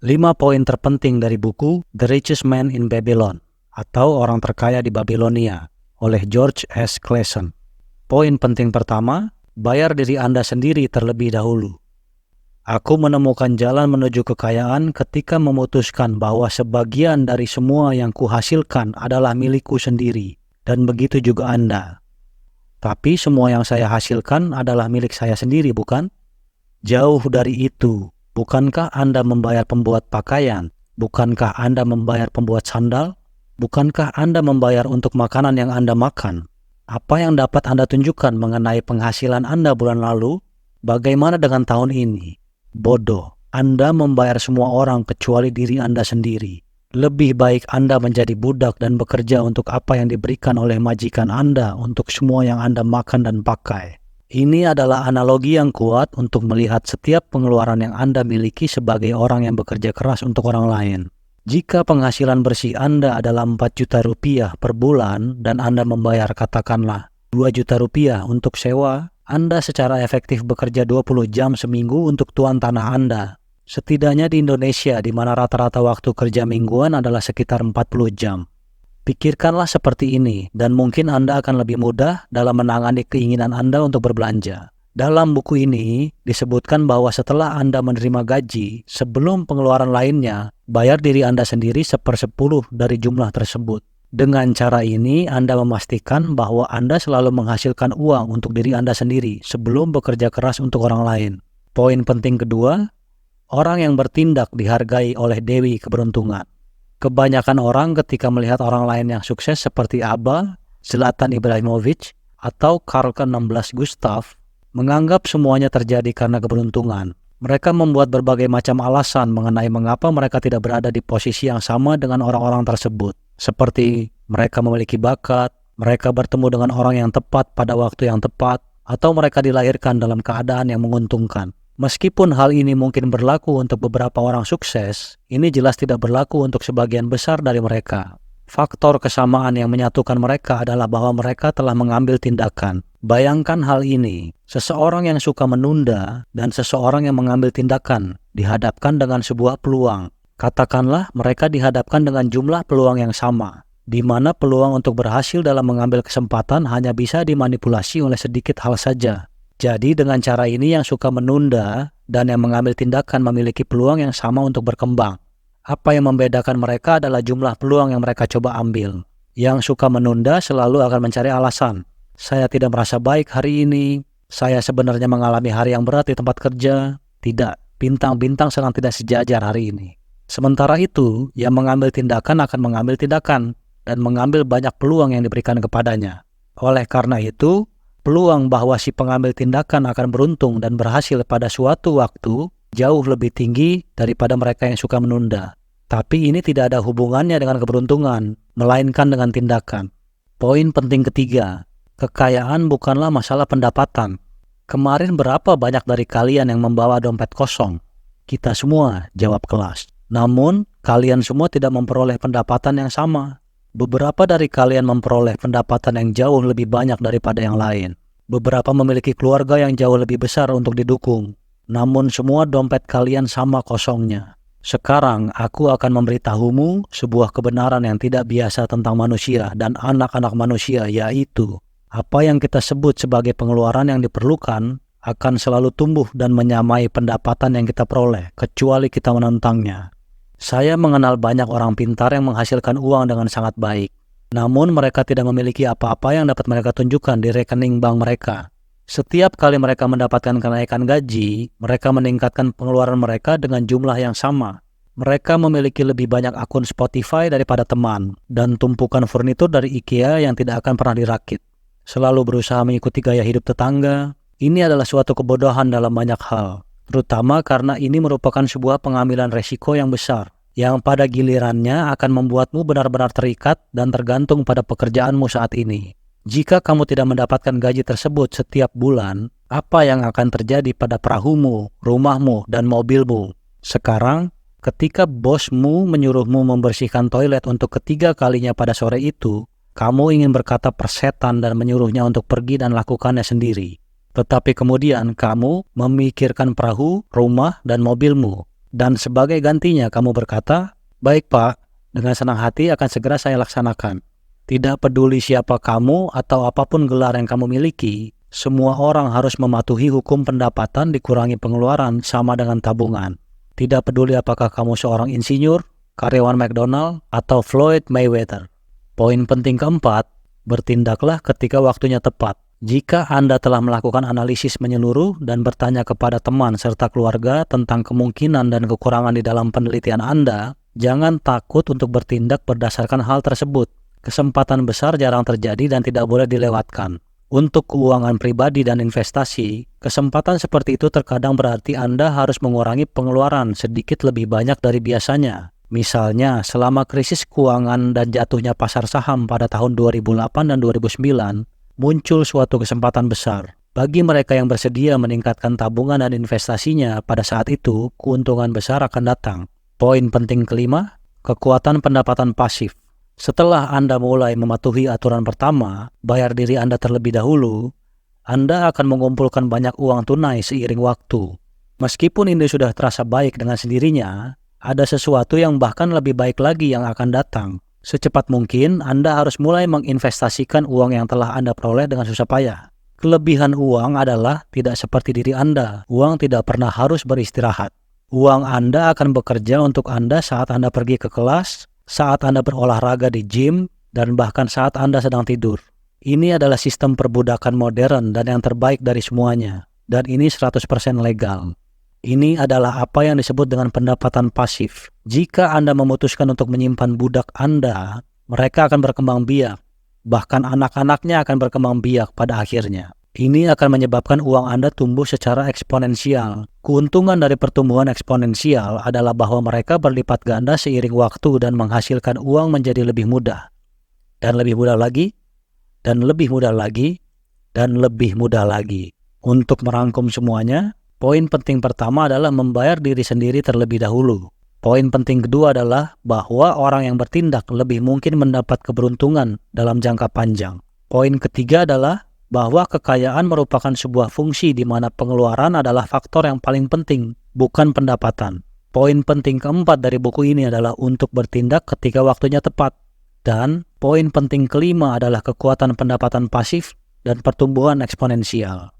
5 poin terpenting dari buku The Richest Man in Babylon atau Orang Terkaya di Babilonia oleh George S. Clason. Poin penting pertama, bayar diri Anda sendiri terlebih dahulu. Aku menemukan jalan menuju kekayaan ketika memutuskan bahwa sebagian dari semua yang kuhasilkan adalah milikku sendiri, dan begitu juga Anda. Tapi semua yang saya hasilkan adalah milik saya sendiri, bukan? Jauh dari itu. Bukankah Anda membayar pembuat pakaian? Bukankah Anda membayar pembuat sandal? Bukankah Anda membayar untuk makanan yang Anda makan? Apa yang dapat Anda tunjukkan mengenai penghasilan Anda bulan lalu? Bagaimana dengan tahun ini? Bodoh, Anda membayar semua orang kecuali diri Anda sendiri. Lebih baik Anda menjadi budak dan bekerja untuk apa yang diberikan oleh majikan Anda untuk semua yang Anda makan dan pakai. Ini adalah analogi yang kuat untuk melihat setiap pengeluaran yang Anda miliki sebagai orang yang bekerja keras untuk orang lain. Jika penghasilan bersih Anda adalah 4 juta rupiah per bulan dan Anda membayar katakanlah 2 juta rupiah untuk sewa, Anda secara efektif bekerja 20 jam seminggu untuk tuan tanah Anda. Setidaknya di Indonesia, di mana rata-rata waktu kerja mingguan adalah sekitar 40 jam. Pikirkanlah seperti ini, dan mungkin Anda akan lebih mudah dalam menangani keinginan Anda untuk berbelanja. Dalam buku ini, disebutkan bahwa setelah Anda menerima gaji, sebelum pengeluaran lainnya, bayar diri Anda sendiri 1/10 dari jumlah tersebut. Dengan cara ini, Anda memastikan bahwa Anda selalu menghasilkan uang untuk diri Anda sendiri sebelum bekerja keras untuk orang lain. Poin penting kedua, orang yang bertindak dihargai oleh Dewi Keberuntungan. Kebanyakan orang ketika melihat orang lain yang sukses seperti Abba, Zlatan Ibrahimovic, atau Karl ke-16 Gustav, menganggap semuanya terjadi karena keberuntungan. Mereka membuat berbagai macam alasan mengenai mengapa mereka tidak berada di posisi yang sama dengan orang-orang tersebut. Seperti mereka memiliki bakat, mereka bertemu dengan orang yang tepat pada waktu yang tepat, atau mereka dilahirkan dalam keadaan yang menguntungkan. Meskipun hal ini mungkin berlaku untuk beberapa orang sukses, ini jelas tidak berlaku untuk sebagian besar dari mereka. Faktor kesamaan yang menyatukan mereka adalah bahwa mereka telah mengambil tindakan. Bayangkan hal ini, seseorang yang suka menunda dan seseorang yang mengambil tindakan dihadapkan dengan sebuah peluang. Katakanlah mereka dihadapkan dengan jumlah peluang yang sama, di mana peluang untuk berhasil dalam mengambil kesempatan hanya bisa dimanipulasi oleh sedikit hal saja. Jadi dengan cara ini yang suka menunda dan yang mengambil tindakan memiliki peluang yang sama untuk berkembang. Apa yang membedakan mereka adalah jumlah peluang yang mereka coba ambil. Yang suka menunda selalu akan mencari alasan. Saya tidak merasa baik hari ini. Saya sebenarnya mengalami hari yang berat di tempat kerja. Tidak, bintang-bintang sedang tidak sejajar hari ini. Sementara itu, yang mengambil tindakan akan mengambil tindakan dan mengambil banyak peluang yang diberikan kepadanya. Oleh karena itu, peluang bahwa si pengambil tindakan akan beruntung dan berhasil pada suatu waktu jauh lebih tinggi daripada mereka yang suka menunda. Tapi ini tidak ada hubungannya dengan keberuntungan, melainkan dengan tindakan. Poin penting ketiga, kekayaan bukanlah masalah pendapatan. Kemarin berapa banyak dari kalian yang membawa dompet kosong? Kita semua, jawab kelas. Namun, kalian semua tidak memperoleh pendapatan yang sama. Beberapa dari kalian memperoleh pendapatan yang jauh lebih banyak daripada yang lain. Beberapa memiliki keluarga yang jauh lebih besar untuk didukung. Namun semua dompet kalian sama kosongnya. Sekarang aku akan memberitahumu sebuah kebenaran yang tidak biasa tentang manusia dan anak-anak manusia, yaitu apa yang kita sebut sebagai pengeluaran yang diperlukan akan selalu tumbuh dan menyamai pendapatan yang kita peroleh, kecuali kita menentangnya. Saya mengenal banyak orang pintar yang menghasilkan uang dengan sangat baik. Namun mereka tidak memiliki apa-apa yang dapat mereka tunjukkan di rekening bank mereka. Setiap kali mereka mendapatkan kenaikan gaji, mereka meningkatkan pengeluaran mereka dengan jumlah yang sama. Mereka memiliki lebih banyak akun Spotify daripada teman, dan tumpukan furnitur dari IKEA yang tidak akan pernah dirakit. Selalu berusaha mengikuti gaya hidup tetangga. Ini adalah suatu kebodohan dalam banyak hal, terutama karena ini merupakan sebuah pengambilan resiko yang besar, yang pada gilirannya akan membuatmu benar-benar terikat dan tergantung pada pekerjaanmu saat ini. Jika kamu tidak mendapatkan gaji tersebut setiap bulan, apa yang akan terjadi pada perahumu, rumahmu, dan mobilmu? Sekarang, ketika bosmu menyuruhmu membersihkan toilet untuk ketiga kalinya pada sore itu, kamu ingin berkata persetan dan menyuruhnya untuk pergi dan lakukannya sendiri. Tetapi kemudian kamu memikirkan perahu, rumah, dan mobilmu. Dan sebagai gantinya kamu berkata, "Baik Pak, dengan senang hati akan segera saya laksanakan." Tidak peduli siapa kamu atau apapun gelar yang kamu miliki, semua orang harus mematuhi hukum pendapatan dikurangi pengeluaran sama dengan tabungan. Tidak peduli apakah kamu seorang insinyur, karyawan McDonald, atau Floyd Mayweather. Poin penting keempat, bertindaklah ketika waktunya tepat. Jika Anda telah melakukan analisis menyeluruh dan bertanya kepada teman serta keluarga tentang kemungkinan dan kekurangan di dalam penelitian Anda, jangan takut untuk bertindak berdasarkan hal tersebut. Kesempatan besar jarang terjadi dan tidak boleh dilewatkan. Untuk keuangan pribadi dan investasi, kesempatan seperti itu terkadang berarti Anda harus mengurangi pengeluaran sedikit lebih banyak dari biasanya. Misalnya, selama krisis keuangan dan jatuhnya pasar saham pada tahun 2008 dan 2009, muncul suatu kesempatan besar. Bagi mereka yang bersedia meningkatkan tabungan dan investasinya pada saat itu, keuntungan besar akan datang. Poin penting kelima, kekuatan pendapatan pasif. Setelah Anda mulai mematuhi aturan pertama, bayar diri Anda terlebih dahulu, Anda akan mengumpulkan banyak uang tunai seiring waktu. Meskipun ini sudah terasa baik dengan sendirinya, ada sesuatu yang bahkan lebih baik lagi yang akan datang. Secepat mungkin, Anda harus mulai menginvestasikan uang yang telah Anda peroleh dengan susah payah. Kelebihan uang adalah tidak seperti diri Anda. Uang tidak pernah harus beristirahat. Uang Anda akan bekerja untuk Anda saat Anda pergi ke kelas, saat Anda berolahraga di gym, dan bahkan saat Anda sedang tidur. Ini adalah sistem perbudakan modern dan yang terbaik dari semuanya. Dan ini 100% legal. Ini adalah apa yang disebut dengan pendapatan pasif. Jika Anda memutuskan untuk menyimpan budak Anda, mereka akan berkembang biak. Bahkan anak-anaknya akan berkembang biak pada akhirnya. Ini akan menyebabkan uang Anda tumbuh secara eksponensial. Keuntungan dari pertumbuhan eksponensial adalah bahwa mereka berlipat ganda seiring waktu dan menghasilkan uang menjadi lebih mudah. Dan lebih mudah lagi, dan lebih mudah lagi, dan lebih mudah lagi. Untuk merangkum semuanya, poin penting pertama adalah membayar diri sendiri terlebih dahulu. Poin penting kedua adalah bahwa orang yang bertindak lebih mungkin mendapat keberuntungan dalam jangka panjang. Poin ketiga adalah bahwa kekayaan merupakan sebuah fungsi di mana pengeluaran adalah faktor yang paling penting, bukan pendapatan. Poin penting keempat dari buku ini adalah untuk bertindak ketika waktunya tepat. Dan poin penting kelima adalah kekuatan pendapatan pasif dan pertumbuhan eksponensial.